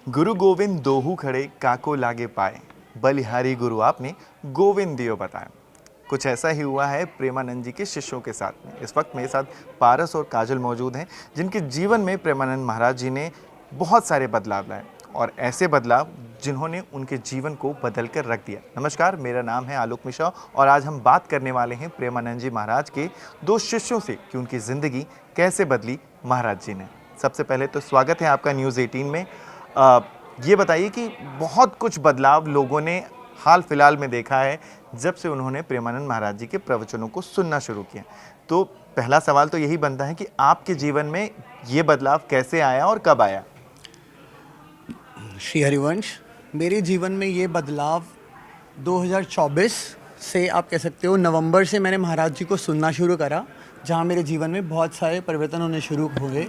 गुरु गोविंद दोहू खड़े काको लागे पाए, बलिहारी गुरु आपने गोविंद दियो बताए। कुछ ऐसा ही हुआ है प्रेमानंद जी के शिष्यों के साथ में। इस वक्त मेरे साथ पारस और काजल मौजूद हैं, जिनके जीवन में प्रेमानंद महाराज जी ने बहुत सारे बदलाव लाए और ऐसे बदलाव जिन्होंने उनके जीवन को बदल कर रख दिया। नमस्कार, मेरा नाम है आलोक मिश्रा और आज हम बात करने वाले हैं प्रेमानंद जी महाराज के दो शिष्यों से कि उनकी ज़िंदगी कैसे बदली महाराज जी ने। सबसे पहले तो स्वागत है आपका न्यूज़ 18 में। ये बताइए कि बहुत कुछ बदलाव लोगों ने हाल फिलहाल में देखा है जब से उन्होंने प्रेमानंद महाराज जी के प्रवचनों को सुनना शुरू किया। तो पहला सवाल तो यही बनता है कि आपके जीवन में ये बदलाव कैसे आया और कब आया? श्री हरिवंश, मेरे जीवन में ये बदलाव 2024 से आप कह सकते हो नवंबर से मैंने महाराज जी को सुनना शुरू करा, जहाँ मेरे जीवन में बहुत सारे परिवर्तन होने शुरू हुए।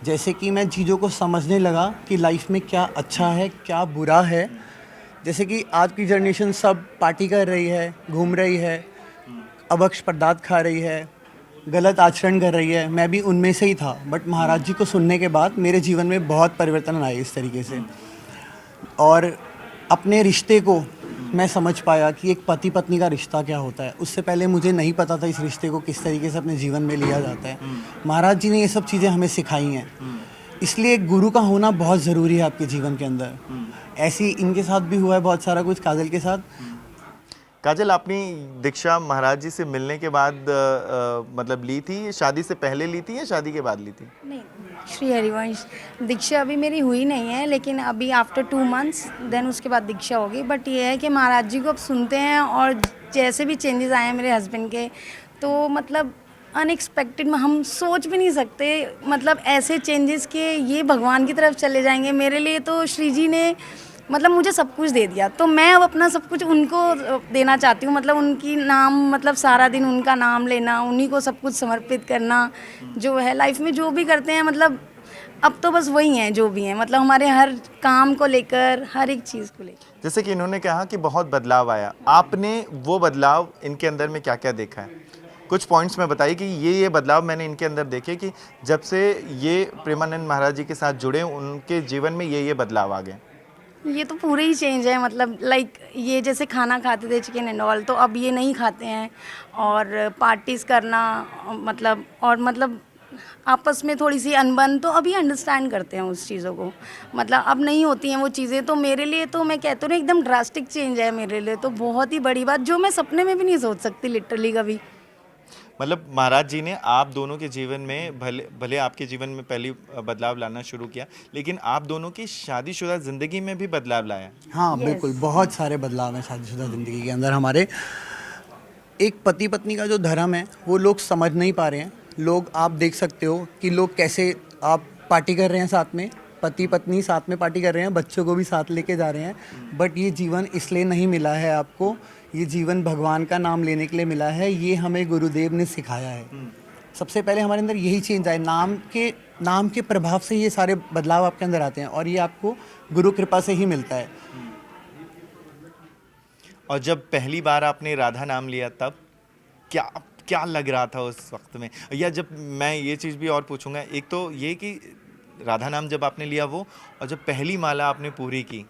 जैसे कि मैं चीज़ों को समझने लगा कि लाइफ में क्या अच्छा है क्या बुरा है। जैसे कि आज की जनरेशन सब पार्टी कर रही है, घूम रही है, अभक्ष पदार्थ खा रही है, गलत आचरण कर रही है। मैं भी उनमें से ही था, बट महाराज जी को सुनने के बाद मेरे जीवन में बहुत परिवर्तन आए इस तरीके से। और अपने रिश्ते को मैं समझ पाया कि एक पति पत्नी का रिश्ता क्या होता है। उससे पहले मुझे नहीं पता था इस रिश्ते को किस तरीके से अपने जीवन में लिया जाता है। महाराज जी ने ये सब चीज़ें हमें सिखाई हैं। इसलिए एक गुरु का होना बहुत ज़रूरी है आपके जीवन के अंदर। ऐसी इनके साथ भी हुआ है बहुत सारा कुछ, काजल के साथ। काजल, आपने दीक्षा महाराज जी से मिलने के बाद मतलब ली थी, शादी से पहले ली थी या शादी के बाद ली थी? नहीं, श्री हरिवंश, दीक्षा अभी मेरी हुई नहीं है, लेकिन अभी आफ्टर 2 मंथ्स देन उसके बाद दीक्षा होगी। बट ये है कि महाराज जी को अब सुनते हैं और जैसे भी चेंजेस आए हैं मेरे हस्बैंड के, तो मतलब अनएक्सपेक्टेड, हम सोच भी नहीं सकते, मतलब ऐसे चेंजेस के ये भगवान की तरफ चले जाएंगे। मेरे लिए तो श्री जी ने मतलब मुझे सब कुछ दे दिया, तो मैं अब अपना सब कुछ उनको देना चाहती हूँ। मतलब उनकी नाम, मतलब सारा दिन उनका नाम लेना, उन्हीं को सब कुछ समर्पित करना, जो है लाइफ में जो भी करते हैं, मतलब अब तो बस वही हैं जो भी हैं, मतलब हमारे हर काम को लेकर, हर एक चीज़ को लेकर। जैसे कि इन्होंने कहा कि बहुत बदलाव आया, आपने वो बदलाव इनके अंदर में क्या क्या देखा है? कुछ पॉइंट्स में बताइए कि ये बदलाव मैंने इनके अंदर देखे कि जब से ये प्रेमानंद महाराज जी के साथ जुड़े, उनके जीवन में ये बदलाव आ गए। ये तो पूरे ही चेंज है, मतलब लाइक ये जैसे खाना खाते थे चिकन एंड ऑल, तो अब ये नहीं खाते हैं। और पार्टीज़ करना, मतलब और मतलब आपस में थोड़ी सी अनबन, तो अभी अंडरस्टैंड करते हैं उस चीज़ों को। मतलब अब नहीं होती हैं वो चीज़ें। तो मेरे लिए तो मैं कहती हूँ एकदम ड्रास्टिक चेंज है मेरे लिए, तो बहुत ही बड़ी बात जो मैं सपने में भी नहीं सोच सकती लिटरली कभी। मतलब महाराज जी ने आप दोनों के जीवन में भले आपके जीवन में पहली बदलाव लाना शुरू किया, लेकिन आप दोनों की शादीशुदा ज़िंदगी में भी बदलाव लाया। हाँ बिल्कुल, बहुत सारे बदलाव हैं शादीशुदा ज़िंदगी के अंदर हमारे। एक पति पत्नी का जो धर्म है वो लोग समझ नहीं पा रहे हैं। लोग, आप देख सकते हो कि लोग कैसे आप पार्टी कर रहे हैं साथ में, पति पत्नी साथ में पार्टी कर रहे हैं, बच्चों को भी साथ लेके जा रहे हैं। बट ये जीवन इसलिए नहीं मिला है आपको, ये जीवन भगवान का नाम लेने के लिए मिला है। ये हमें गुरुदेव ने सिखाया है। सबसे पहले हमारे अंदर यही चेंज आए, नाम के प्रभाव से ये सारे बदलाव आपके अंदर आते हैं और ये आपको गुरु कृपा से ही मिलता है। और जब पहली बार आपने राधा नाम लिया तब क्या क्या लग रहा था उस वक्त में? या जब, मैं ये चीज़ भी और पूछूंगा, एक तो ये कि राधा नाम जब आपने लिया वो, और जब पहली माला आपने पूरी की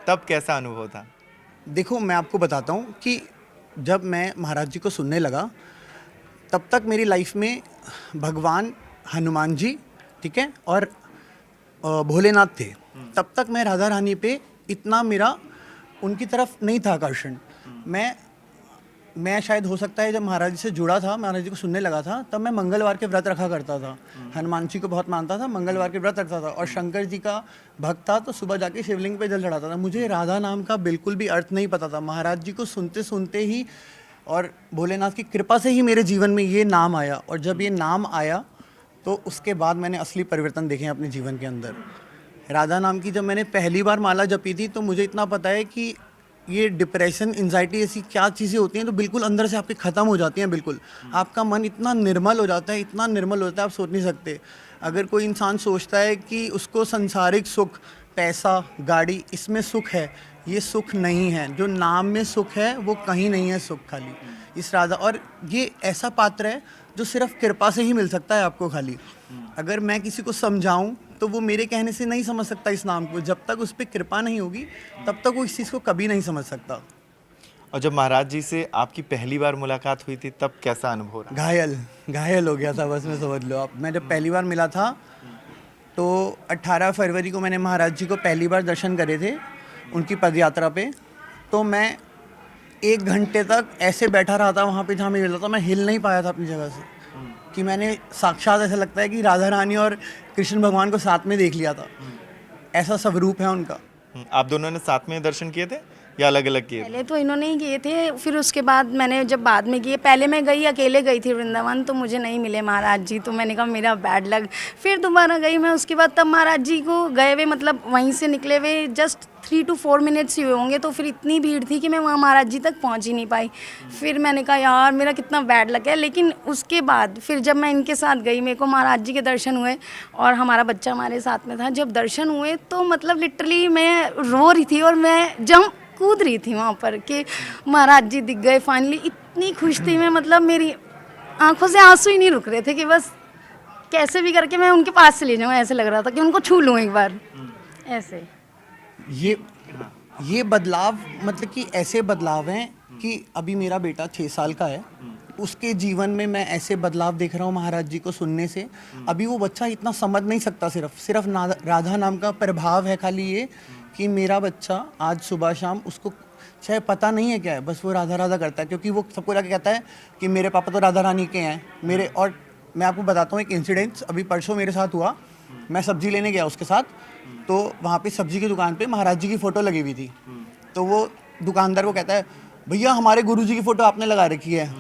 तब कैसा अनुभव था? देखो, मैं आपको बताता हूँ कि जब मैं महाराज जी को सुनने लगा तब तक मेरी लाइफ में भगवान हनुमान जी, ठीक है, और भोलेनाथ थे। तब तक मैं राधा रानी पे इतना मेरा उनकी तरफ नहीं था आकर्षण। मैं शायद, हो सकता है, जब महाराज जी से जुड़ा था, महाराज जी को सुनने लगा था, तब मैं मंगलवार के व्रत रखा करता था। हनुमान जी को बहुत मानता था, मंगलवार के व्रत रखता था, और शंकर जी का भक्त था, तो सुबह जाके शिवलिंग पे जल चढ़ाता था। मुझे राधा नाम का बिल्कुल भी अर्थ नहीं पता था। महाराज जी को सुनते सुनते ही और भोलेनाथ की कृपा से ही मेरे जीवन में ये नाम आया। और जब ये नाम आया तो उसके बाद मैंने असली परिवर्तन देखे अपने जीवन के अंदर। राधा नाम की जब मैंने पहली बार माला जपी थी, तो मुझे इतना पता है कि ये डिप्रेशन, एंजाइटी, ऐसी क्या चीज़ें होती हैं तो बिल्कुल अंदर से आपके ख़त्म हो जाती हैं। बिल्कुल आपका मन इतना निर्मल हो जाता है, इतना निर्मल होता है, आप सोच नहीं सकते। अगर कोई इंसान सोचता है कि उसको सांसारिक सुख, पैसा, गाड़ी, इसमें सुख है, ये सुख नहीं है। जो नाम में सुख है वो कहीं नहीं है सुख, खाली इस राधा। और ये ऐसा पात्र है जो सिर्फ कृपा से ही मिल सकता है आपको। खाली अगर मैं किसी को समझाऊं तो वो मेरे कहने से नहीं समझ सकता इस नाम को। जब तक उस पर कृपा नहीं होगी तब तक वो इस चीज़ को कभी नहीं समझ सकता। और जब महाराज जी से आपकी पहली बार मुलाकात हुई थी तब कैसा अनुभव रहा? घायल हो गया था बस, में समझ लो आप। मैं जब पहली बार मिला था तो 18 फरवरी को मैंने महाराज जी को पहली बार दर्शन करे थे उनकी पदयात्रा पे। तो मैं 1 घंटे तक ऐसे बैठा रहा था वहाँ पे जहाँ मैं मिला था, मैं हिल नहीं पाया था अपनी जगह से, कि मैंने साक्षात ऐसा लगता है कि राधा रानी और कृष्ण भगवान को साथ में देख लिया था। ऐसा स्वरूप है उनका। आप दोनों ने साथ में दर्शन किए थे या अलग अलग किए थे? पहले तो इन्होंने ही किए थे, फिर उसके बाद मैंने जब बाद में किए। पहले मैं गई अकेले गई थी वृंदावन, तो मुझे नहीं मिले महाराज जी, तो मैंने कहा मेरा बैड लक। फिर दोबारा गई मैं उसके बाद, तब महाराज जी को गए हुए मतलब वहीं से निकले हुए जस्ट 3 to 4 मिनट्स ही हुए होंगे, तो फिर इतनी भीड़ थी कि मैं वहाँ महाराज जी तक पहुँच ही नहीं पाई। फिर मैंने कहा यार मेरा कितना बैड लक है। लेकिन उसके बाद फिर जब मैं इनके साथ गई, मेरे को महाराज जी के दर्शन हुए और हमारा बच्चा हमारे साथ में था। जब दर्शन हुए तो मतलब लिटरली मैं रो रही थी और मैं जंप कूद रही थी वहाँ पर कि महाराज जी दिख गए फाइनली। इतनी खुश थी मैं, मतलब मेरी आंखों से आंसू ही नहीं रुक रहे थे कि बस कैसे भी करके मैं उनके पास चली जाऊँ। ऐसे लग रहा था कि उनको छू लूँ एक बार ऐसे। ये बदलाव मतलब कि ऐसे बदलाव हैं कि अभी मेरा बेटा 6 साल का है, उसके जीवन में मैं ऐसे बदलाव देख रहा हूँ महाराज जी को सुनने से। अभी वो बच्चा इतना समझ नहीं सकता, सिर्फ राधा नाम का प्रभाव है खाली ये कि मेरा बच्चा आज सुबह शाम, उसको चाहे पता नहीं है क्या है, बस वो राधा राधा करता है, क्योंकि वो सबको जाके कहता है कि मेरे पापा तो राधा रानी के हैं मेरे। और मैं आपको बताता हूँ एक इंसिडेंट अभी परसों मेरे साथ हुआ। मैं सब्जी लेने गया उसके साथ, तो वहाँ पे सब्जी की दुकान पे महाराज जी की फ़ोटो लगी हुई थी। तो वो दुकानदार को कहता है भैया हमारे गुरुजी की फ़ोटो आपने लगा रखी है।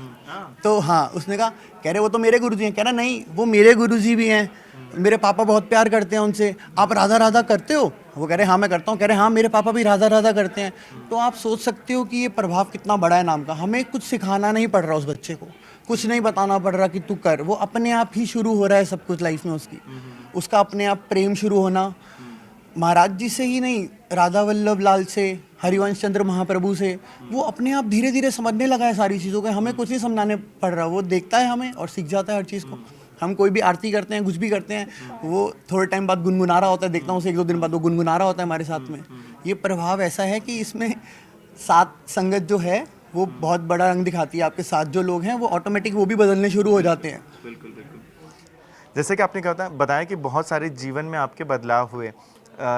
तो हाँ, उसने कहा, कह रहे वो तो मेरे गुरुजी हैं। कह रहा नहीं, वो मेरे गुरुजी भी हैं, मेरे पापा बहुत प्यार करते हैं उनसे। आप राधा राधा करते हो? वो कह रहे हाँ मैं करता हूँ। कह रहे हाँ मेरे पापा भी राधा राधा करते हैं। तो आप सोच सकते हो कि ये प्रभाव कितना बड़ा है नाम का। हमें कुछ सिखाना नहीं पड़ रहा उस बच्चे को, कुछ नहीं बताना पड़ रहा कि तू कर, वो अपने आप ही शुरू हो रहा है सब कुछ लाइफ में उसका अपने आप प्रेम शुरू होना। महाराज जी से ही नहीं, राधा वल्लभ लाल से, हरिवंश चंद्र महाप्रभु से, वो अपने आप धीरे धीरे समझने लगा है सारी चीज़ों को। हमें कुछ नहीं समझाने पड़ रहा, वो देखता है हमें और सीख जाता है हर चीज़ को। हम कोई भी आरती करते हैं, कुछ भी करते हैं, वो थोड़े टाइम बाद गुनगुना रहा होता है, देखता हूँ उसे 1-2 दिन बाद वो गुनगुना रहा होता है हमारे साथ में। ये प्रभाव ऐसा है कि इसमें साथ संगत जो है वो बहुत बड़ा रंग दिखाती है। आपके साथ जो लोग हैं वो ऑटोमेटिक वो भी बदलने शुरू हो जाते हैं। बिल्कुल बिल्कुल। जैसे कि आपने कहा बताया कि बहुत सारे जीवन में आपके बदलाव हुए,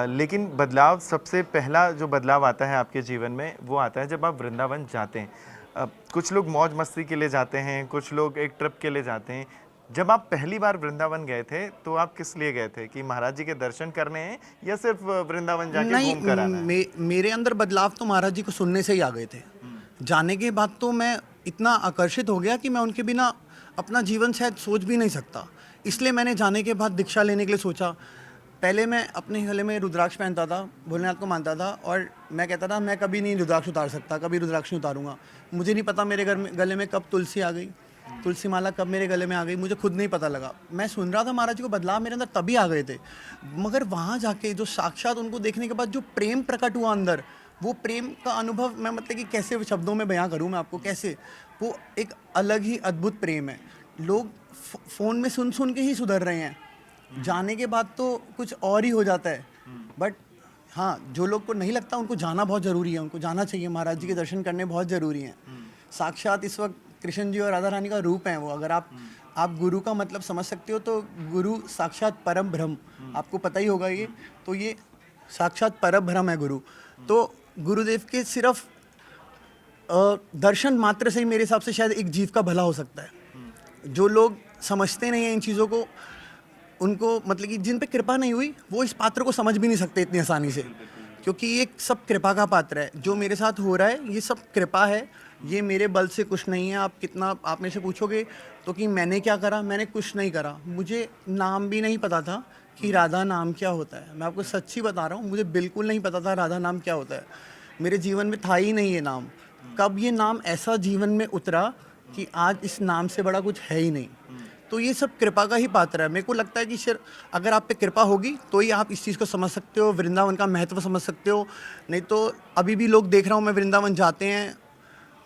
लेकिन बदलाव सबसे पहला जो बदलाव आता है आपके जीवन में वो आता है जब आप वृंदावन जाते हैं। कुछ लोग मौज मस्ती के लिए जाते हैं, कुछ लोग एक ट्रिप के लिए जाते हैं। जब आप पहली बार वृंदावन गए थे तो आप किस लिए गए थे, कि महाराज जी के दर्शन करने हैं या सिर्फ वृंदावन जाके घूम कर आना है? मेरे अंदर बदलाव तो महाराज जी को सुनने से ही आ गए थे। जाने के बाद तो मैं इतना आकर्षित हो गया कि मैं उनके बिना अपना जीवन शायद सोच भी नहीं सकता। इसलिए मैंने जाने के बाद दीक्षा लेने के लिए सोचा। पहले मैं अपने गले में रुद्राक्ष पहनता था, भोलेनाथ को मानता था, और मैं कहता था मैं कभी नहीं रुद्राक्ष उतार सकता, कभी रुद्राक्ष नहीं उतारूंगा। मुझे नहीं पता मेरे गले में कब तुलसी आ गई, तुलसी माला कब मेरे गले में आ गई, मुझे खुद नहीं पता लगा। मैं सुन रहा था महाराज जी को, बदलाव मेरे अंदर तभी आ गए थे। मगर वहाँ जाके जो साक्षात उनको देखने के बाद जो प्रेम प्रकट हुआ अंदर, वो प्रेम का अनुभव मैं मतलब कि कैसे शब्दों में बयां करूँ मैं आपको, कैसे वो एक अलग ही अद्भुत प्रेम है। लोग फ़ोन में सुन सुन के ही सुधर रहे हैं, जाने के बाद तो कुछ और ही हो जाता है। बट हाँ, जो लोग को नहीं लगता उनको जाना बहुत ज़रूरी है, उनको जाना चाहिए। महाराज जी के दर्शन करने बहुत ज़रूरी हैं। साक्षात इस वक्त कृष्ण जी और राधा रानी का रूप है वो। अगर आप गुरु का मतलब समझ सकते हो तो गुरु साक्षात परम ब्रह्म, आपको पता ही होगा ये। तो ये साक्षात परम ब्रह्म है गुरु। तो गुरुदेव के सिर्फ दर्शन मात्र से ही मेरे हिसाब से शायद एक जीव का भला हो सकता है। जो लोग समझते नहीं हैं इन चीज़ों को, उनको मतलब कि जिन पे कृपा नहीं हुई, वो इस पात्र को समझ भी नहीं सकते इतनी आसानी से, क्योंकि ये सब कृपा का पात्र है। जो मेरे साथ हो रहा है ये सब कृपा है, ये मेरे बल से कुछ नहीं है। आप मेरे से पूछोगे तो कि मैंने क्या करा, मैंने कुछ नहीं करा। मुझे नाम भी नहीं पता था कि राधा नाम क्या होता है। मैं आपको सच्ची बता रहा हूँ, मुझे बिल्कुल नहीं पता था राधा नाम क्या होता है। मेरे जीवन में था ही नहीं ये नाम। कब ये नाम ऐसा जीवन में उतरा कि आज इस नाम से बड़ा कुछ है ही नहीं। तो ये सब कृपा का ही पात्र है। मेरे को लगता है कि सिर्फ अगर आप पे कृपा होगी तो ही आप इस चीज़ को समझ सकते हो, वृंदावन का महत्व समझ सकते हो। नहीं तो अभी भी लोग देख रहा हूँ मैं, वृंदावन जाते हैं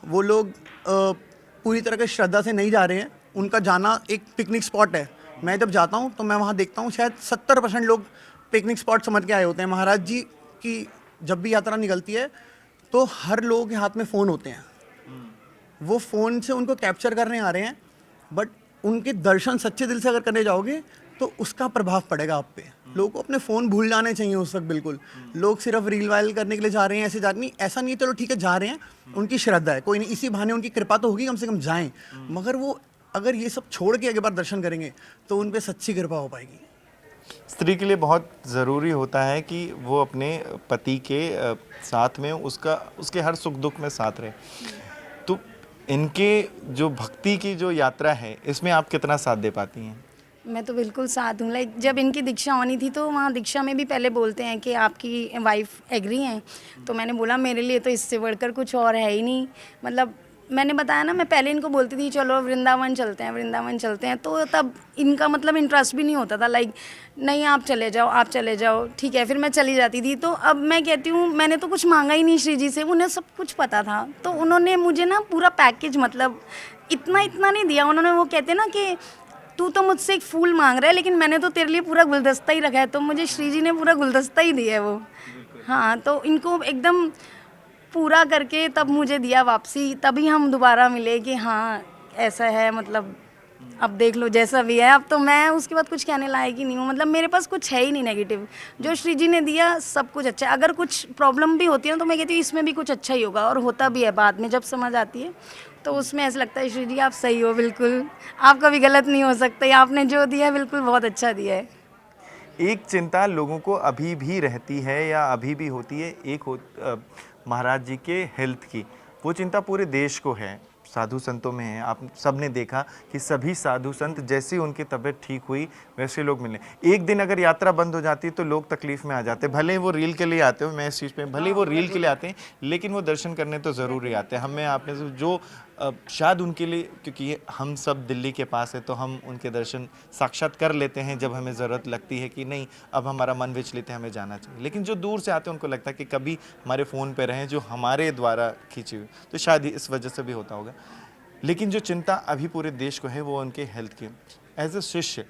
वो लोग पूरी तरह से श्रद्धा से नहीं जा रहे हैं। उनका जाना एक पिकनिक स्पॉट है, मैं जब जाता हूँ तो मैं वहाँ देखता हूँ शायद 70% लोग पिकनिक स्पॉट समझ के आए होते हैं। महाराज जी की जब भी यात्रा निकलती है तो हर लोगों के हाथ में फ़ोन होते हैं, वो फ़ोन से उनको कैप्चर करने आ रहे हैं, बट उनके दर्शन सच्चे दिल से अगर करने जाओगे तो उसका प्रभाव पड़ेगा आप पे। लोगों को अपने फ़ोन भूल जाने चाहिए उस वक्त बिल्कुल। लोग सिर्फ रील वायरल करने के लिए जा रहे हैं, ऐसे जा नहीं, ऐसा नहीं है, चलो ठीक है जा रहे हैं, उनकी श्रद्धा है, कोई नहीं, इसी बहाने उनकी कृपा तो होगी, कम से कम जाएं। मगर वो अगर ये सब छोड़ के अगली बार दर्शन करेंगे तो उन पे सच्ची कृपा हो पाएगी। स्त्री के लिए बहुत ज़रूरी होता है कि वो अपने पति के साथ में उसके हर सुख दुख में साथ रहे। तो इनके जो भक्ति की जो यात्रा है, इसमें आप कितना साथ दे पाती हैं? मैं तो बिल्कुल साथ हूँ। लाइक जब इनकी दीक्षा होनी थी तो वहाँ दीक्षा में भी पहले बोलते हैं कि आपकी वाइफ एग्री हैं, तो मैंने बोला मेरे लिए तो इससे बढ़कर कुछ और है ही नहीं। मतलब मैंने बताया ना, मैं पहले इनको बोलती थी चलो वृंदावन चलते हैं, वृंदावन चलते हैं, तो तब इनका मतलब इंटरेस्ट भी नहीं होता था। लाइक नहीं आप चले जाओ, आप चले जाओ, ठीक है, फिर मैं चली जाती थी। तो अब मैं कहती हूँ मैंने तो कुछ मांगा ही नहीं श्री जी से, उन्हें सब कुछ पता था, तो उन्होंने मुझे ना पूरा पैकेज, मतलब इतना इतना नहीं दिया उन्होंने। वो कहते ना कि तू तो मुझसे एक फूल मांग रहा है लेकिन मैंने तो तेरे लिए पूरा गुलदस्ता ही रखा है, तो मुझे श्री जी ने पूरा गुलदस्ता ही दिया है वो। हाँ, तो इनको एकदम पूरा करके तब मुझे दिया वापसी, तभी हम दोबारा मिले कि हाँ ऐसा है, मतलब अब देख लो जैसा भी है। अब तो मैं उसके बाद कुछ कहने लायक ही नहीं हूँ, मतलब मेरे पास कुछ है ही नहीं नेगेटिव। जो श्री जी ने दिया सब कुछ अच्छा है। अगर कुछ प्रॉब्लम भी होती है ना तो मैं कहती हूँ इसमें भी कुछ अच्छा ही होगा, और होता भी है बाद में जब समझ आती है, तो उसमें ऐसा लगता है श्री जी आप सही हो, बिल्कुल आप कभी गलत नहीं हो सकते, आपने जो दिया है बिल्कुल बहुत अच्छा दिया है। एक चिंता लोगों को अभी भी रहती है या अभी भी होती है, महाराज जी के हेल्थ की। वो चिंता पूरे देश को है, साधु संतों में है। आप सब ने देखा कि सभी साधु संत जैसे उनकी तबीयत ठीक हुई वैसे लोग मिले। एक दिन अगर यात्रा बंद हो जाती तो लोग तकलीफ में आ जाते, भले ही वो रील के लिए आते हो, मैं इस चीज़ पे, भले ही वो रील के लिए आते हैं लेकिन वो दर्शन करने तो ज़रूर ही आते हैं। हमें आपने जो शायद उनके लिए, क्योंकि हम सब दिल्ली के पास है तो हम उनके दर्शन साक्षात कर लेते हैं जब हमें ज़रूरत लगती है कि नहीं अब हमारा मन विचलित है, हमें जाना चाहिए। लेकिन जो दूर से आते हैं उनको लगता है कि कभी हमारे फ़ोन पे रहें, जो हमारे द्वारा खींची हुई, तो शायद इस वजह से भी होता होगा। लेकिन जो चिंता अभी पूरे देश को है वो उनके हेल्थ की। एज ए शिष्य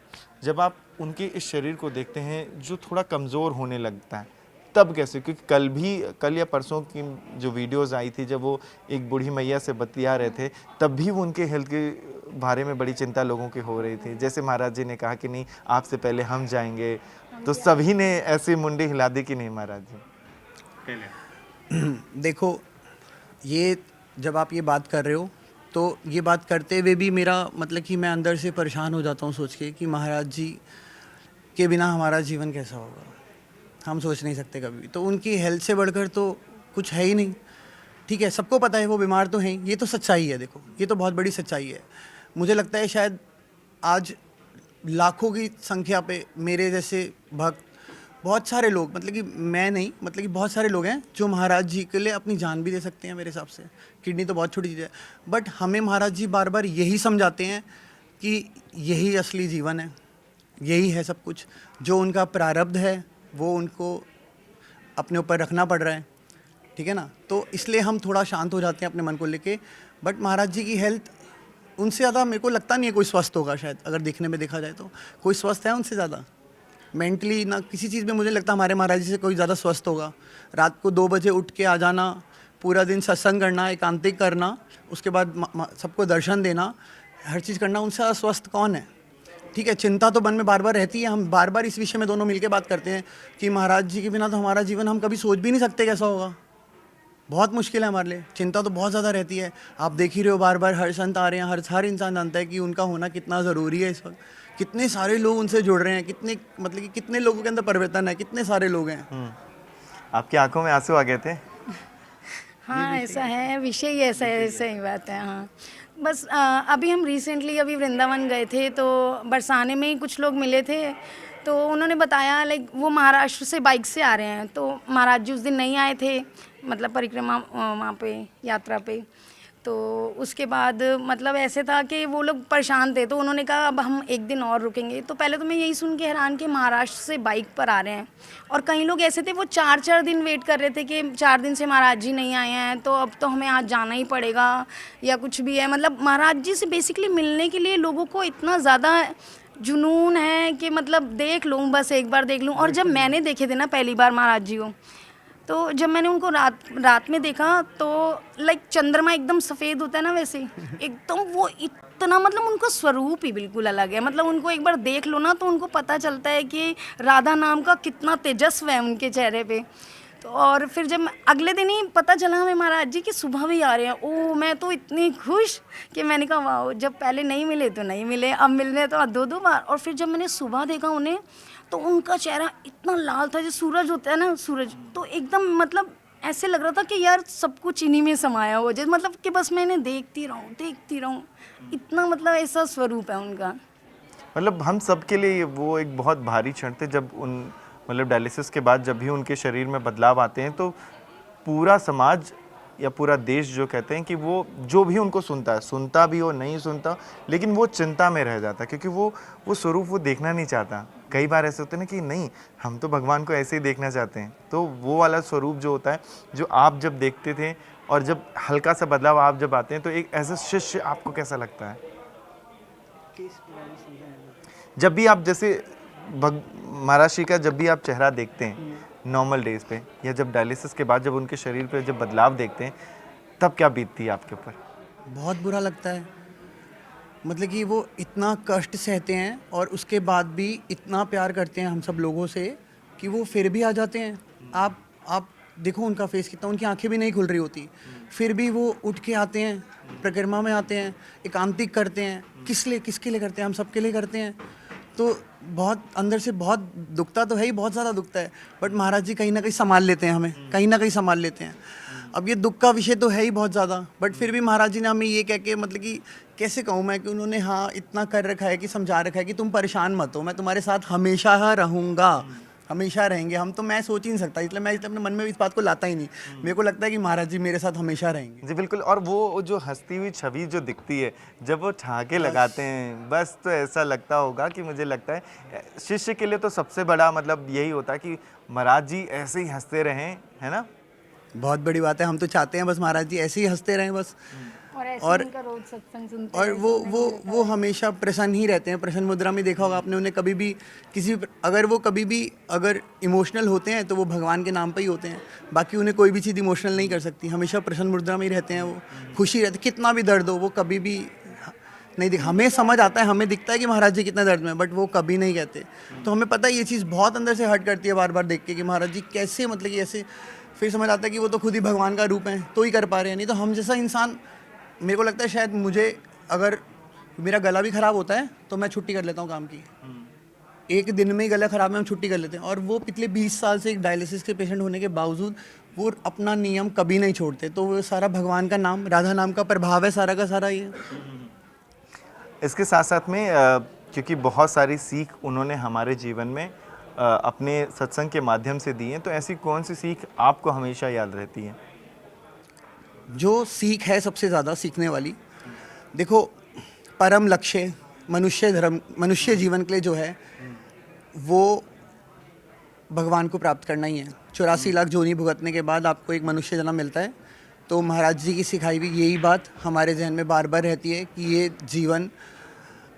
जब आप उनके इस शरीर को देखते हैं जो थोड़ा कमज़ोर होने लगता है, तब कैसे? क्योंकि कल या परसों की जो वीडियोस आई थी जब वो एक बूढ़ी मैया से बतिया रहे थे, तब भी वो उनके हेल्थ के बारे में बड़ी चिंता लोगों की हो रही थी। जैसे महाराज जी ने कहा कि नहीं आपसे पहले हम जाएंगे, तो सभी ने ऐसी मुंडी हिला दी कि नहीं महाराज जी पहले। देखो, ये जब आप ये बात कर रहे हो तो ये बात करते हुए भी मेरा मतलब कि मैं अंदर से परेशान हो जाता हूँ सोच के कि महाराज जी के बिना हमारा जीवन कैसा होगा, हम सोच नहीं सकते कभी। तो उनकी हेल्थ से बढ़कर तो कुछ है ही नहीं। ठीक है, सबको पता है वो बीमार तो हैं, ये तो सच्चाई है। देखो ये तो बहुत बड़ी सच्चाई है। मुझे लगता है शायद आज लाखों की संख्या पे मेरे जैसे भक्त, बहुत सारे लोग, मतलब कि मैं नहीं, मतलब कि बहुत सारे लोग हैं जो महाराज जी के लिए अपनी जान भी दे सकते हैं। मेरे हिसाब से किडनी तो बहुत छोटी चीज़ है, बट हमें महाराज जी बार बार यही समझाते हैं कि यही असली जीवन है, यही है सब कुछ। जो उनका प्रारब्ध है वो उनको अपने ऊपर रखना पड़ रहा है, ठीक है ना। तो इसलिए हम थोड़ा शांत हो जाते हैं अपने मन को लेके। बट महाराज जी की हेल्थ, उनसे ज़्यादा मेरे को लगता नहीं है कोई स्वस्थ होगा शायद, अगर देखने में देखा जाए तो कोई स्वस्थ है उनसे ज़्यादा मेंटली ना किसी चीज़ में। मुझे लगता है हमारे महाराज जी से कोई ज़्यादा स्वस्थ होगा। रात को 2 बजे उठ के आ जाना, पूरा दिन सत्संग करना, एकांतिक करना, उसके बाद सबको दर्शन देना, हर चीज़ करना, उनसे ज़्यादा स्वस्थ कौन है? ठीक है, चिंता तो मन में बार बार रहती है। हम बार बार इस विषय में दोनों मिलकर बात करते हैं कि महाराज जी के बिना तो हमारा जीवन हम कभी सोच भी नहीं सकते कैसा होगा। बहुत मुश्किल है हमारे लिए, चिंता तो बहुत ज़्यादा रहती है। आप देख ही रहे हो बार बार हर संत आ रहे हैं, हर इंसान जानता है कि उनका होना कितना ज़रूरी है इस वक्त। कितने सारे लोग उनसे जुड़ रहे हैं, कितने मतलब कि कितने लोगों के अंदर परिवर्तन है, कितने सारे लोग हैं। आपकी आंखों में आंसू आ गए थे? हाँ ऐसा है, विषय ही ऐसा है, सही बात है। हाँ बस अभी हम रिसेंटली अभी वृंदावन गए थे, तो बरसाने में ही कुछ लोग मिले थे, तो उन्होंने बताया लाइक वो महाराष्ट्र से बाइक से आ रहे हैं। तो महाराज जी उस दिन नहीं आए थे, मतलब परिक्रमा वहाँ पे यात्रा पे। तो उसके बाद मतलब ऐसे था कि वो लोग परेशान थे, तो उन्होंने कहा अब हम एक दिन और रुकेंगे। तो पहले तो मैं यही सुन के हैरान कि महाराष्ट्र से बाइक पर आ रहे हैं, और कई लोग ऐसे थे वो 4-4 दिन वेट कर रहे थे कि 4 दिन से महाराज जी नहीं आए हैं, तो अब तो हमें आज जाना ही पड़ेगा या कुछ भी है। मतलब महाराज जी से बेसिकली मिलने के लिए लोगों को इतना ज़्यादा जुनून है कि मतलब देख लूँ, बस एक बार देख लूँ। और जब मैंने देखे थे ना पहली बार महाराज जी को, तो जब मैंने उनको रात में देखा तो लाइक चंद्रमा एकदम सफ़ेद होता है ना, वैसे ही एकदम वो इतना मतलब उनका स्वरूप ही बिल्कुल अलग है। मतलब उनको एक बार देख लो ना तो उनको पता चलता है कि राधा नाम का कितना तेजस्व है उनके चेहरे पे। तो और फिर जब अगले दिन ही पता चला हमें महाराज जी कि सुबह भी आ रहे हैं, ओ मैं तो इतनी खुश कि मैंने कहा वाह, जब पहले नहीं मिले तो नहीं मिले, अब मिलने तो दो दो बार। और फिर जब मैंने सुबह देखा उन्हें तो उनका चेहरा इतना लाल था, जैसे सूरज होता है ना, सूरज, तो एकदम मतलब ऐसे लग रहा था कि यार सब कुछ इन्हीं में समाया हो, जैसे मतलब कि बस मैं इन्हें देखती रहूं, इतना मतलब ऐसा स्वरूप है उनका। मतलब हम सब के लिए वो एक बहुत भारी क्षण थे जब उन मतलब डायलिसिस के बाद जब भी उनके शरीर में बदलाव आते हैं तो पूरा समाज या पूरा देश जो कहते हैं कि वो जो भी उनको सुनता भी हो नहीं सुनता, लेकिन वो चिंता में रह जाता, क्योंकि वो स्वरूप वो देखना नहीं चाहता। कई बार ऐसे होते हैं ना कि नहीं, हम तो भगवान को ऐसे ही देखना चाहते हैं। तो वो वाला स्वरूप जो होता है, जो आप जब देखते थे और जब हल्का सा बदलाव आप जब आते हैं, तो एक एज ए शिष्य आपको कैसा लगता है? जब भी आप जैसे महाराज श्री का जब भी आप चेहरा देखते हैं नॉर्मल डेज पे, या जब डायलिसिस के बाद जब उनके शरीर पे जब बदलाव देखते हैं, तब क्या बीतती है आपके ऊपर? बहुत बुरा लगता है। मतलब कि वो इतना कष्ट सहते हैं और उसके बाद भी इतना प्यार करते हैं हम सब लोगों से कि वो फिर भी आ जाते हैं। आप देखो उनका फेस कितना, उनकी आंखें भी नहीं खुल रही होती, फिर भी वो उठ के आते हैं, परिक्रमा में आते हैं, एकांतिक करते हैं। किसके लिए करते हैं? हम सबके लिए करते हैं। तो बहुत अंदर से बहुत दुखता तो है ही, बहुत ज़्यादा दुखता है, बट महाराज जी कहीं ना कहीं संभाल लेते हैं हमें, कहीं ना कहीं संभाल लेते हैं। अब ये दुख का विषय तो है ही बहुत ज़्यादा, बट फिर भी महाराज जी ने हमें ये कह के, मतलब कि कैसे कहूँ मैं, कि उन्होंने हाँ इतना कर रखा है कि समझा रखा है कि तुम परेशान मत हो, मैं तुम्हारे साथ हमेशा रहूँगा, हमेशा रहेंगे हम। तो मैं सोच ही नहीं सकता, इसलिए मैं अपने मन में इस बात को लाता ही नहीं। मेरे को लगता है कि महाराज जी मेरे साथ हमेशा रहेंगे। जी बिल्कुल। और वो जो हंसती हुई छवि जो दिखती है जब वो ठहाके लगाते हैं, बस तो ऐसा लगता होगा कि मुझे लगता है शिष्य के लिए तो सबसे बड़ा मतलब यही होता है कि महाराज जी ऐसे ही हंसते रहें, है ना? बहुत बड़ी बात है, हम तो चाहते हैं बस महाराज जी ऐसे ही हंसते रहें बस। और उनका रोज सत्संग सुनते और हैं, वो हमेशा प्रसन्न ही रहते हैं। प्रसन्न मुद्रा में देखा होगा आपने उन्हें, कभी भी अगर इमोशनल होते हैं तो वो भगवान के नाम पे ही होते हैं, बाकी उन्हें कोई भी चीज़ इमोशनल नहीं कर सकती। हमेशा प्रसन्न मुद्रा में ही रहते हैं, वो खुशी रहते, कितना भी दर्द हो वो कभी भी नहीं दिखा। हमें समझ आता है, हमें दिखता है कि महाराज जी कितना दर्द में, बट वो कभी नहीं कहते। तो हमें पता है ये चीज़ बहुत अंदर से हर्ट करती है बार बार देख के कि महाराज जी कैसे, मतलब कि ऐसे। फिर समझ आता है कि वो तो खुद ही भगवान का रूप है, तो ही कर पा रहे हैं। नहीं तो हम जैसा इंसान, मेरे को लगता है शायद मुझे, अगर मेरा गला भी ख़राब होता है तो मैं छुट्टी कर लेता हूँ काम की। एक दिन में ही गला ख़राब है, हम छुट्टी कर लेते हैं। और वो पिछले 20 साल से एक डायलिसिस के पेशेंट होने के बावजूद वो अपना नियम कभी नहीं छोड़ते। तो वो सारा भगवान का नाम, राधा नाम का प्रभाव है सारा का सारा ये। इसके साथ साथ में क्योंकि बहुत सारी सीख उन्होंने हमारे जीवन में अपने सत्संग के माध्यम से दी हैं, तो ऐसी कौन सी सीख आपको हमेशा याद रहती है? जो सीख है सबसे ज़्यादा सीखने वाली, देखो परम लक्ष्य मनुष्य जीवन के लिए जो है वो भगवान को प्राप्त करना ही है। 84 लाख जोनी भुगतने के बाद आपको एक मनुष्य जन्म मिलता है। तो महाराज जी की सिखाई हुई यही बात हमारे जहन में बार बार रहती है कि ये जीवन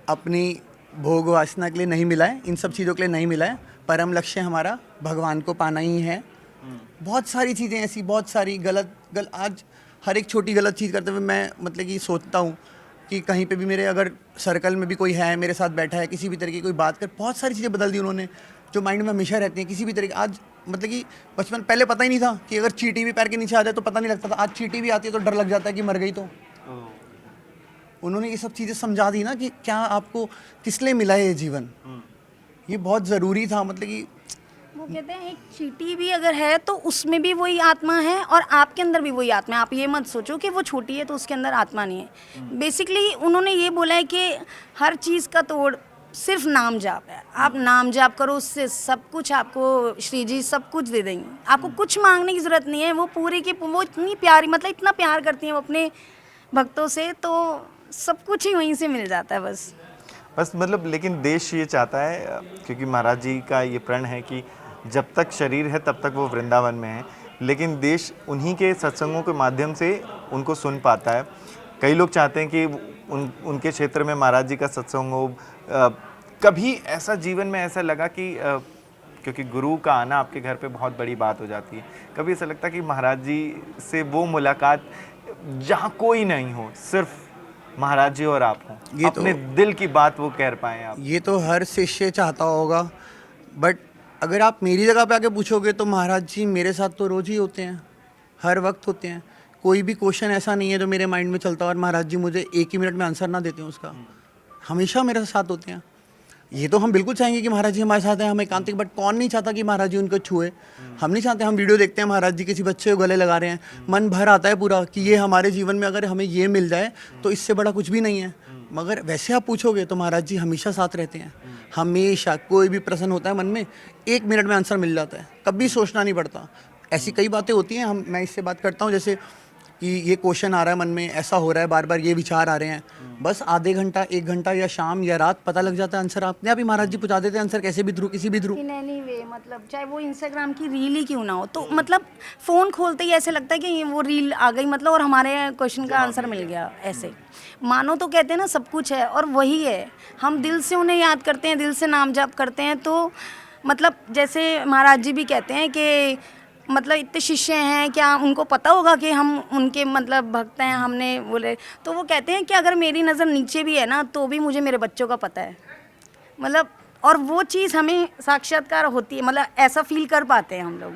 अपनी भोग वासना के लिए नहीं मिला है, इन सब चीज़ों के लिए नहीं मिला है। परम लक्ष्य हमारा भगवान को पाना ही है। बहुत सारी चीज़ें ऐसी, बहुत सारी गलत आज हर एक छोटी गलत चीज़ करते हुए मैं, मतलब कि सोचता हूँ कि कहीं पे भी मेरे अगर सर्कल में भी कोई है, मेरे साथ बैठा है, किसी भी तरह की कोई बात कर, बहुत सारी चीज़ें बदल दी उन्होंने जो माइंड में हमेशा रहती हैं। किसी भी तरह की आज, मतलब कि बचपन पहले पता ही नहीं था कि अगर चींटी भी पैर के नीचे आ जाए तो पता नहीं लगता था। आज चींटी भी आती है तो डर लग जाता है कि मर गई तो। उन्होंने ये सब चीज़ें समझा दी ना कि क्या आपको किस लिए मिला है ये जीवन, ये बहुत ज़रूरी था। मतलब कि वो कहते हैं एक चींटी भी अगर है तो उसमें भी वही आत्मा है और आपके अंदर भी वही आत्मा है। आप ये मत सोचो कि वो छोटी है तो उसके अंदर आत्मा नहीं है। बेसिकली उन्होंने ये बोला है कि हर चीज़ का तोड़ सिर्फ नाम जाप है। आप नाम जाप करो, उससे सब कुछ आपको श्री जी सब कुछ दे देंगे। आपको कुछ मांगने की ज़रूरत नहीं है। वो पूरी की वो इतनी प्यारी, मतलब इतना प्यार करती हैं वो अपने भक्तों से, तो सब कुछ ही वहीं से मिल जाता है बस मतलब लेकिन देश ये चाहता है, क्योंकि महाराज जी का ये प्रण है कि जब तक शरीर है तब तक वो वृंदावन में है, लेकिन देश उन्हीं के सत्संगों के माध्यम से उनको सुन पाता है। कई लोग चाहते हैं कि उनके क्षेत्र में महाराज जी का सत्संग हो, कभी ऐसा जीवन में ऐसा लगा कि क्योंकि गुरु का आना आपके घर पे बहुत बड़ी बात हो जाती है, कभी ऐसा लगता कि महाराज जी से वो मुलाकात जहाँ कोई नहीं हो, सिर्फ महाराज जी और आप हो, ये तो- अपने दिल की बात वो कह पाए आप? ये तो हर शिष्य चाहता होगा, बट अगर आप मेरी जगह पे आके पूछोगे तो महाराज जी मेरे साथ तो रोज़ ही होते हैं, हर वक्त होते हैं। कोई भी क्वेश्चन ऐसा नहीं है जो मेरे माइंड में चलता और महाराज जी मुझे एक ही मिनट में आंसर ना देते हैं उसका, हमेशा मेरे साथ होते हैं। ये तो हम बिल्कुल चाहेंगे कि महाराज जी हमारे साथ हैं, हम एकांतिक, बट कौन नहीं चाहता कि महाराज जी उनको छुए। हम नहीं चाहते, हम वीडियो देखते हैं महाराज जी किसी बच्चे को गले लगा रहे हैं, मन भर आता है पूरा कि ये हमारे जीवन में अगर हमें ये मिल जाए तो इससे बड़ा कुछ भी नहीं है। मगर वैसे आप पूछोगे तो महाराज जी हमेशा साथ रहते हैं, हमेशा। कोई भी प्रश्न होता है मन में, एक मिनट में आंसर मिल जाता है, कभी सोचना नहीं पड़ता। ऐसी कई बातें होती हैं, मैं इससे बात करता हूँ जैसे कि ये क्वेश्चन आ रहा है मन में, ऐसा हो रहा है, बार बार ये विचार आ रहे हैं, बस आधे घंटा, एक घंटा या शाम या रात पता लग जाता है आंसर, अपने आप ही महाराज जी पहुंचा देते हैं आंसर, कैसे भी थ्रू, किसी भी थ्रू। इन एनी वे, मतलब चाहे वो इंस्टाग्राम की रील ही क्यों ना हो, तो मतलब फ़ोन खोलते ही ऐसे लगता है कि वो रील आ गई, मतलब और हमारे क्वेश्चन का आंसर मिल गया। ऐसे मानो तो कहते हैं ना सब कुछ है, और वही है। हम दिल से उन्हें याद करते हैं, दिल से नाम जाप करते हैं, तो मतलब जैसे महाराज जी भी कहते हैं कि मतलब इतने शिष्य हैं, क्या उनको पता होगा कि हम उनके मतलब भक्त हैं, हमने बोले। तो वो कहते हैं कि अगर मेरी नज़र नीचे भी है ना तो भी मुझे मेरे बच्चों का पता है, मतलब। और वो चीज़ हमें साक्षात्कार होती है, मतलब ऐसा फील कर पाते हैं हम लोग,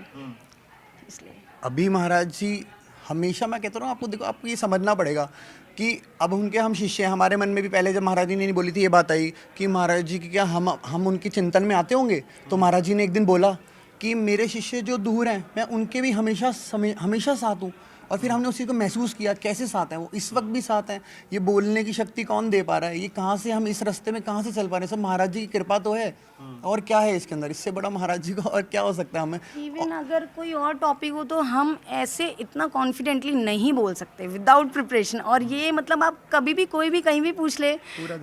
इसलिए। अभी महाराज जी हमेशा, मैं कहता हूँ आपको, देखो आपको ये समझना पड़ेगा कि अब उनके हम शिष्य हैं। हमारे मन में भी पहले जब महाराज जी ने नहीं बोली थी ये बात आई कि महाराज जी की क्या हम उनके चिंतन में आते होंगे, तो महाराज जी ने एक दिन बोला कि मेरे शिष्य जो दूर हैं मैं उनके भी हमेशा साथ हूँ। और फिर हमने उस चीज़ को महसूस किया, कैसे साथ हैं वो, इस वक्त भी साथ हैं। ये बोलने की शक्ति कौन दे पा रहा है, ये कहाँ से हम इस रास्ते में कहाँ से चल पा रहे हैं, सब महाराज जी की कृपा तो है। और क्या है इसके अंदर, इससे बड़ा महाराज जी का और क्या हो सकता है हमें। इवन अगर कोई और टॉपिक हो तो हम ऐसे इतना कॉन्फिडेंटली नहीं बोल सकते विदाउट प्रिपरेशन। और ये मतलब आप कभी भी कोई भी कहीं भी पूछ ले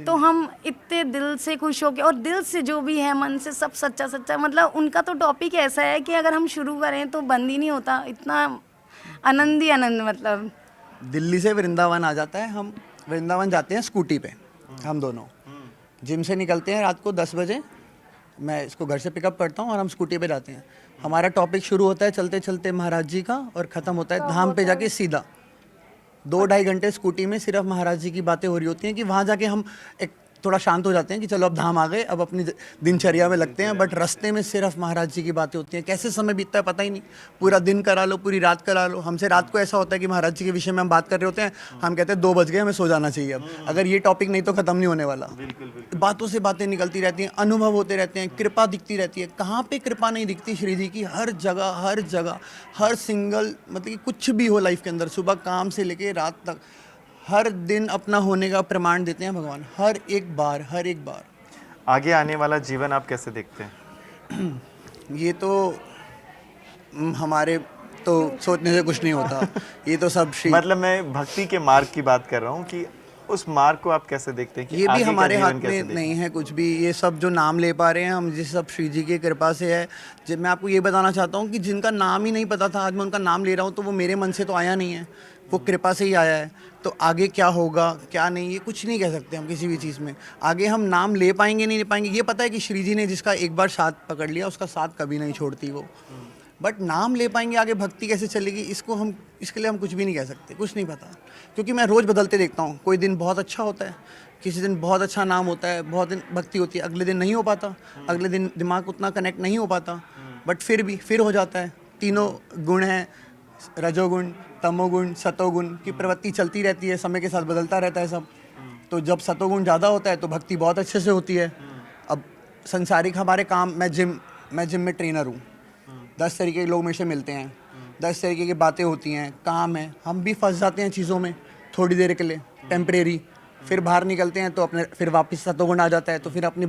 तो हम इतने दिल से खुश होके, और दिल से जो भी है मन से सब सच्चा सच्चा, मतलब उनका तो टॉपिक ऐसा है कि अगर हम शुरू करें तो बंद ही नहीं होता, इतना आनंद ही आनंद। मतलब दिल्ली से वृंदावन आ जाता है, हम वृंदावन जाते हैं स्कूटी पे, हम दोनों जिम से निकलते हैं रात को 10 बजे, मैं इसको घर से पिकअप करता हूँ और हम स्कूटी पे जाते हैं। हमारा टॉपिक शुरू होता है चलते चलते महाराज जी का, और ख़त्म होता है धाम पे जाके सीधा 2-2.5 घंटे स्कूटी में सिर्फ महाराज जी की बातें हो रही होती हैं कि वहाँ जाके हम एक थोड़ा शांत हो जाते हैं कि चलो अब धाम आ गए, अब अपनी दिनचर्या में लगते हैं। बट रास्ते में सिर्फ महाराज जी की बातें होती हैं, कैसे समय बीतता है पता ही नहीं। पूरा दिन करा लो, पूरी रात करा लो। हमसे रात को ऐसा होता है कि महाराज जी के विषय में हम बात कर रहे होते हैं, हम कहते हैं 2 बज गए, हमें सो जाना चाहिए अब, अगर ये टॉपिक नहीं तो ख़त्म नहीं होने वाला। बातों से बातें निकलती रहती हैं, अनुभव होते रहते हैं, कृपा दिखती रहती है। कहाँ पे कृपा नहीं दिखती श्री जी की, हर जगह हर सिंगल, मतलब कि कुछ भी हो लाइफ के अंदर, सुबह काम से लेके रात तक हर दिन अपना होने का प्रमाण देते हैं भगवान, हर एक बार। आगे आने वाला जीवन आप कैसे देखते हैं? ये तो हमारे तो सोचने से कुछ नहीं होता, ये तो सब श्री, मतलब मैं भक्ति के मार्ग की बात कर रहा हूँ कि उस मार्ग को आप कैसे देखते हैं कि ये भी आगे का हमारे जीवन हाथ कैसे में देखते हैं? नहीं है कुछ भी। ये सब जो नाम ले पा रहे हैं हम, जिस सब श्री जी की कृपा से है। जब मैं आपको ये बताना चाहता हूँ कि जिनका नाम ही नहीं पता था, आज मैं उनका नाम ले रहा हूँ, तो वो मेरे मन से तो आया नहीं है, वो कृपा से ही आया है। तो आगे क्या होगा क्या नहीं, ये कुछ नहीं कह सकते हम किसी भी चीज़ में। आगे हम नाम ले पाएंगे नहीं ले पाएंगे, ये पता है कि श्री जी ने जिसका एक बार साथ पकड़ लिया उसका साथ कभी नहीं छोड़ती वो। बट नाम ले पाएंगे, आगे भक्ति कैसे चलेगी, इसके लिए हम कुछ भी नहीं कह सकते, कुछ नहीं पता। क्योंकि मैं रोज़ बदलते देखता हूँ, कोई दिन बहुत अच्छा होता है, किसी दिन बहुत अच्छा नाम होता है, बहुत दिन भक्ति होती है, अगले दिन नहीं हो पाता, अगले दिन दिमाग उतना कनेक्ट नहीं हो पाता, बट फिर हो जाता है। तीनों गुण हैं, रजोगुण, तमोगुण, सतोगुण की प्रवृत्ति चलती रहती है, समय के साथ बदलता रहता है सब। तो जब सतोगुण ज़्यादा होता है तो भक्ति बहुत अच्छे से होती है। अब संसारिक हमारे काम, मैं जिम में ट्रेनर हूँ, 10 तरीके के लोग मेरे से मिलते हैं, 10 तरीके की बातें होती हैं, काम है, हम भी फंस जाते हैं चीज़ों में थोड़ी देर के लिए, टेम्परेरी। फिर बाहर निकलते हैं तो अपने फिर वापस सतोगुण आ जाता है, तो फिर अपने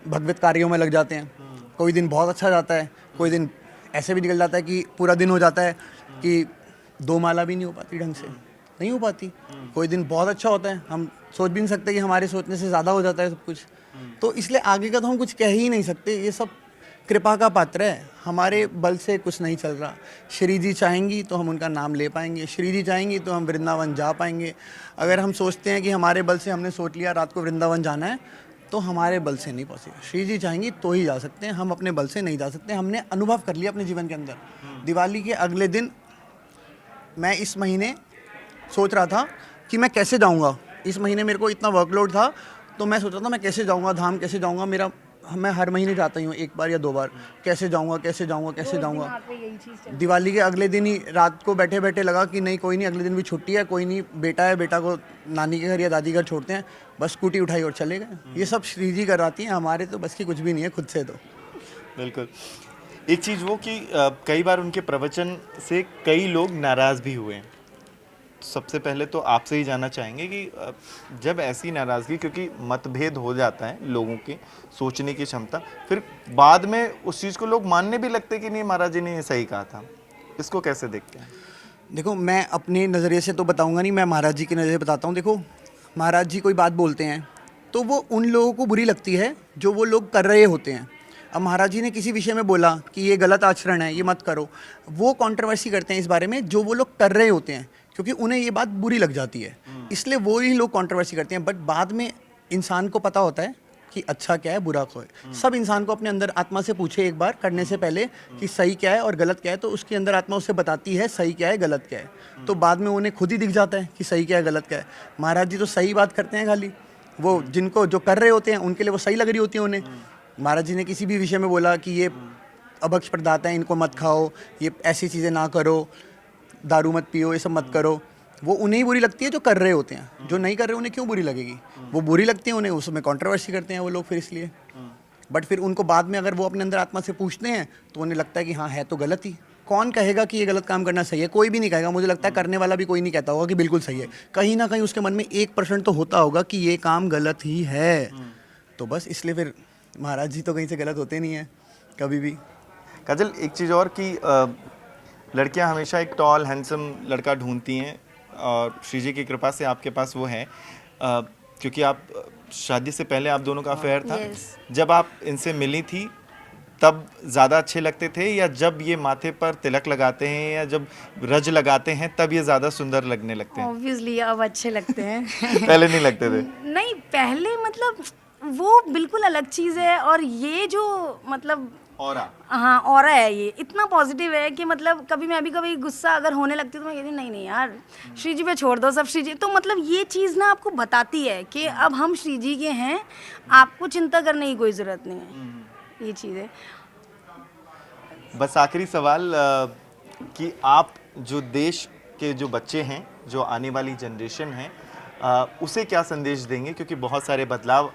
भगवत कार्यों में लग जाते हैं। कोई दिन बहुत अच्छा जाता है, कोई दिन ऐसे भी निकल जाता है कि पूरा दिन हो जाता है कि 2 माला भी नहीं हो पाती ढंग से, नहीं हो पाती। कोई दिन बहुत अच्छा होता है, हम सोच भी नहीं सकते कि हमारे सोचने से ज़्यादा हो जाता है सब कुछ। तो इसलिए आगे का तो हम कुछ कह ही नहीं सकते, ये सब कृपा का पात्र है, हमारे बल से कुछ नहीं चल रहा। श्री जी चाहेंगी तो हम उनका नाम ले पाएंगे, श्री जी चाहेंगी तो हम वृंदावन जा पाएंगे। अगर हम सोचते हैं कि हमारे बल से हमने सोच लिया रात को वृंदावन जाना है, तो हमारे बल से नहीं पॉसिबल। श्री जी चाहेंगी तो ही जा सकते हैं, हम अपने बल से नहीं जा सकते। हमने अनुभव कर लिया अपने जीवन के अंदर। दिवाली के अगले दिन मैं इस महीने सोच रहा था कि मैं कैसे जाऊंगा। इस महीने मेरे को इतना वर्कलोड था, तो मैं सोच रहा था मैं कैसे जाऊंगा धाम, कैसे जाऊंगा। मैं हर महीने जाता ही हूँ 1 बार या 2 बार, कैसे जाऊंगा कैसे जाऊंगा कैसे जाऊंगा। यही चीज़ दिवाली के अगले दिन ही रात को बैठे बैठे लगा कि नहीं कोई नहीं, अगले दिन भी छुट्टी है, कोई नहीं, बेटा है, बेटा को नानी के घर या दादी घर छोड़ते हैं, बस स्कूटी उठाई और चले गए। ये सब श्री जी कराती हैं, हमारे तो बस की कुछ भी नहीं है खुद से। तो बिल्कुल। एक चीज़ वो कि कई बार उनके प्रवचन से कई लोग नाराज़ भी हुए हैं। सबसे पहले तो आपसे ही जानना चाहेंगे कि जब ऐसी नाराज़गी, क्योंकि मतभेद हो जाता है लोगों के सोचने की क्षमता, फिर बाद में उस चीज़ को लोग मानने भी लगते कि नहीं महाराज जी ने ये सही कहा था, इसको कैसे देखते हैं? देखो, मैं अपने नज़रिए से तो बताऊंगा नहीं, मैं महाराज जी के नज़रिए बताता हूँ। देखो, महाराज जी कोई बात बोलते हैं तो वो उन लोगों को बुरी लगती है जो वो लोग कर रहे होते हैं। अब महाराज जी ने किसी विषय में बोला कि ये गलत आचरण है, ये मत करो, वो कंट्रोवर्सी करते हैं इस बारे में जो वो लोग कर रहे होते हैं, क्योंकि उन्हें ये बात बुरी लग जाती है, इसलिए वो ही लोग कंट्रोवर्सी करते हैं। बट बाद में इंसान को पता होता है कि अच्छा क्या है बुरा क्या है। सब इंसान को अपने अंदर आत्मा से पूछे एक बार करने से पहले कि सही क्या है और गलत क्या है, तो उसके अंदर आत्मा उसे बताती है सही क्या है गलत क्या है। तो बाद में उन्हें खुद ही दिख जाता है कि सही क्या है गलत क्या है। महाराज जी तो सही बात करते हैं, खाली वो जिनको जो कर रहे होते हैं उनके लिए वो सही लग रही होती है उन्हें। महाराज जी ने किसी भी विषय में बोला कि ये अभक्ष पदार्थ है, इनको मत खाओ, ये ऐसी चीज़ें ना करो, दारू मत पियो, ये सब मत करो, वो उन्हें ही बुरी लगती है जो कर रहे होते हैं। जो नहीं कर रहे उन्हें क्यों बुरी लगेगी? वो बुरी लगती है उन्हें, उसमें कंट्रोवर्सी करते हैं वो लोग फिर इसलिए। बट फिर उनको बाद में अगर वो अपने अंदर आत्मा से पूछते हैं तो उन्हें लगता है कि हाँ है तो गलत ही। कौन कहेगा कि ये गलत काम करना सही है? कोई भी नहीं कहेगा। मुझे लगता है करने वाला भी कोई नहीं कहता होगा कि बिल्कुल सही है। कहीं ना कहीं उसके मन में 1% तो होता होगा कि ये काम गलत ही है। तो बस इसलिए फिर महाराज जी तो कहीं से गलत होते नहीं हैं कभी भी। काजल, एक चीज़ और कि लड़कियां हमेशा एक टॉल हैंडसम लड़का ढूंढती हैं, और श्री जी की कृपा से आपके पास वो है, क्योंकि आप शादी से पहले आप दोनों का अफेयर था। Yes. जब आप इनसे मिली थी तब ज़्यादा अच्छे लगते थे, या जब ये माथे पर तिलक लगाते हैं या जब रज लगाते हैं तब ये ज़्यादा सुंदर लगने लगते हैं? ऑब्वियसली अब अच्छे लगते हैं। पहले नहीं लगते थे? नहीं, पहले मतलब वो बिल्कुल अलग चीज़ है, और ये जो मतलब ऑरा, हाँ ऑरा है, ये इतना पॉजिटिव है कि मतलब कभी गुस्सा अगर होने लगती है तो मैं कहती हूँ नहीं नहीं यार, श्री जी पे छोड़ दो, सब श्री जी। तो मतलब ये चीज़ ना आपको बताती है कि अब हम श्री जी के हैं, आपको चिंता करने की कोई ज़रूरत नहीं है। ये चीज़ है। बस आखिरी सवाल कि आप जो देश के जो बच्चे हैं, जो आने वाली जनरेशन है, उसे क्या संदेश देंगे? क्योंकि बहुत सारे बदलाव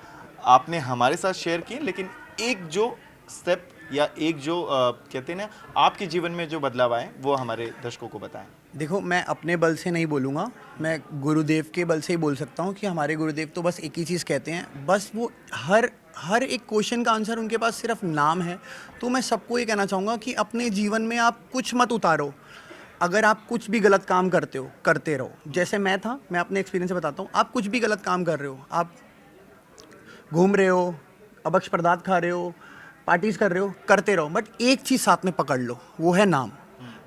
आपने हमारे साथ शेयर किए, लेकिन एक जो स्टेप या एक जो कहते हैं ना आपके जीवन में जो बदलाव आए वो हमारे दर्शकों को बताएं। देखो, मैं अपने बल से नहीं बोलूँगा, मैं गुरुदेव के बल से ही बोल सकता हूँ कि हमारे गुरुदेव तो बस एक ही चीज़ कहते हैं, बस वो हर एक क्वेश्चन का आंसर उनके पास सिर्फ नाम है। तो मैं सबको ये कहना चाहूँगा कि अपने जीवन में आप कुछ मत उतारो। अगर आप कुछ भी गलत काम करते हो, करते रहो। जैसे मैं था, मैं अपने एक्सपीरियंस से बताता हूँ। आप कुछ भी गलत काम कर रहे हो, आप घूम रहे हो, अभक्ष पदार्थ खा रहे हो, पार्टीज कर रहे हो, करते रहो, बट एक चीज़ साथ में पकड़ लो, वो है नाम।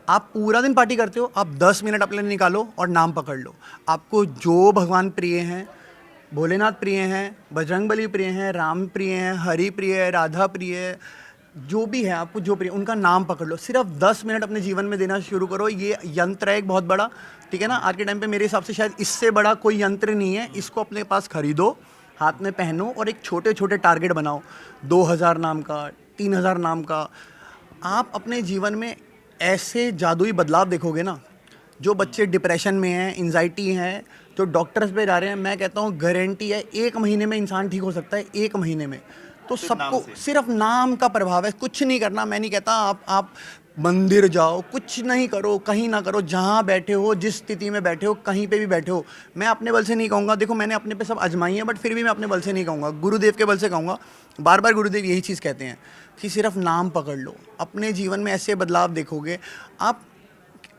आप पूरा दिन पार्टी करते हो, आप 10 मिनट अपने लिए निकालो और नाम पकड़ लो। आपको जो भगवान प्रिय हैं, भोलेनाथ प्रिय हैं, बजरंगबली प्रिय हैं, राम प्रिय हैं, हरि प्रिय है, राधा प्रिय है, जो भी है आपको जो प्रिय, उनका नाम पकड़ लो। सिर्फ 10 मिनट अपने जीवन में देना शुरू करो। ये यंत्र है एक बहुत बड़ा, ठीक है ना? आज के टाइम पे मेरे हिसाब से शायद इससे बड़ा कोई यंत्र नहीं है। इसको अपने पास खरीदो, हाथ में पहनो और एक छोटे छोटे टारगेट बनाओ, 2000 नाम का, 3000 नाम का। आप अपने जीवन में ऐसे जादुई बदलाव देखोगे ना। जो बच्चे डिप्रेशन में हैं, एंजाइटी हैं, जो डॉक्टर्स पे जा रहे हैं, मैं कहता हूँ गारंटी है 1 महीने में इंसान ठीक हो सकता है, 1 महीने में। तो सबको सिर्फ नाम का प्रभाव है, कुछ नहीं करना। मैं नहीं कहता आप मंदिर जाओ, कुछ नहीं करो, कहीं ना करो, जहाँ बैठे हो, जिस स्थिति में बैठे हो, कहीं पे भी बैठे हो। मैं अपने बल से नहीं कहूँगा, देखो मैंने अपने पे सब आजमाई है, बट फिर भी मैं अपने बल से नहीं कहूँगा, गुरुदेव के बल से कहूँगा। बार बार गुरुदेव यही चीज़ कहते हैं कि सिर्फ नाम पकड़ लो। अपने जीवन में ऐसे बदलाव देखोगे आप।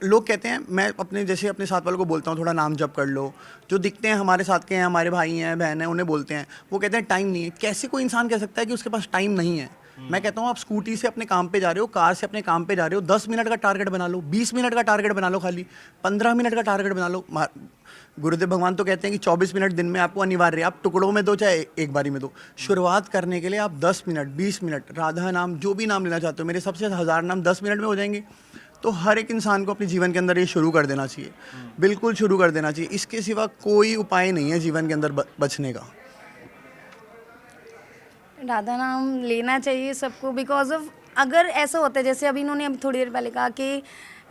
लोग कहते हैं, मैं अपने जैसे अपने साथ वालों को बोलता हूँ थोड़ा नाम जप कर लो। जो दिखते हैं हमारे साथ के हैं, हमारे भाई हैं, बहन हैं, उन्हें बोलते हैं, वो कहते हैं टाइम नहीं है। कैसे कोई इंसान कह सकता है कि उसके पास टाइम नहीं है? मैं कहता हूँ आप स्कूटी से अपने काम पे जा रहे हो, कार से अपने काम पे जा रहे हो, 10 मिनट का टारगेट बना लो, 20 मिनट का टारगेट बना लो, खाली 15 मिनट का टारगेट बना लो। गुरुदेव भगवान तो कहते हैं कि 24 मिनट दिन में आपको अनिवार्य है, आप टुकड़ों में दो चाहे एक बारी में दो। शुरुआत करने के लिए आप 10 मिनट 20 मिनट राधा नाम जो भी नाम लेना चाहते हो, मेरे सबसे 1000 नाम 10 मिनट में हो जाएंगे। तो हर एक इंसान को अपने जीवन के अंदर ये शुरू कर देना चाहिए, बिल्कुल शुरू कर देना चाहिए। इसके सिवा कोई उपाय नहीं है जीवन के अंदर बचने का। राधा नाम लेना चाहिए सबको, बिकॉज ऑफ अगर ऐसा होता है जैसे अभी इन्होंने अभी थोड़ी देर पहले कहा कि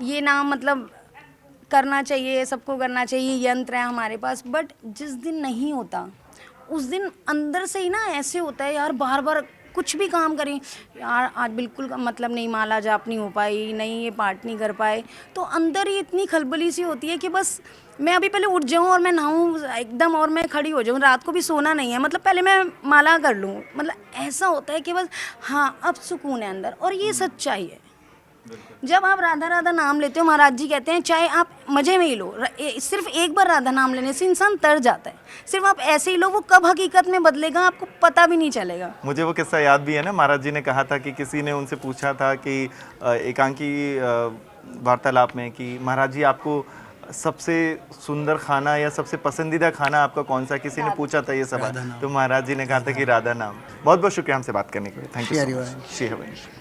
ये नाम मतलब करना चाहिए, सबको करना चाहिए, यंत्र है हमारे पास, बट जिस दिन नहीं होता उस दिन अंदर से ही ना ऐसे होता है यार, बार बार कुछ भी काम करें यार, आज बिल्कुल मतलब नहीं, माला जाप नहीं हो पाई, नहीं ये पाठ नहीं कर पाए, तो अंदर ही इतनी खलबली सी होती है कि बस मैं अभी पहले उठ जाऊं और मैं नहाऊं एकदम और मैं खड़ी हो जाऊं, रात को भी सोना नहीं है, मतलब पहले मैं माला कर लूं, मतलब ऐसा होता है कि बस हाँ अब सुकून है अंदर। और ये सच्चाई है, जब आप राधा राधा नाम लेते हो, महाराज जी कहते हैं चाहे आप मजे में ही लो, सिर्फ एक बार राधा नाम लेने से इंसान तर जाता है, सिर्फ आप ऐसे ही लो, वो कब हकीकत में बदलेगा आपको पता भी नहीं चलेगा। मुझे वो किस्सा याद भी है ना, महाराज जी ने कहा था कि किसी ने उनसे पूछा था कि एकांकी वार्तालाप में कि महाराज जी आपको सबसे सुंदर खाना या सबसे पसंदीदा खाना आपका कौन सा, किसी ने पूछा था ये सवाल, तो महाराज जी ने कहा था कि राधा नाम। बहुत बहुत शुक्रिया हमसे बात करने के लिए, थैंक यू। श्री हरिवंश।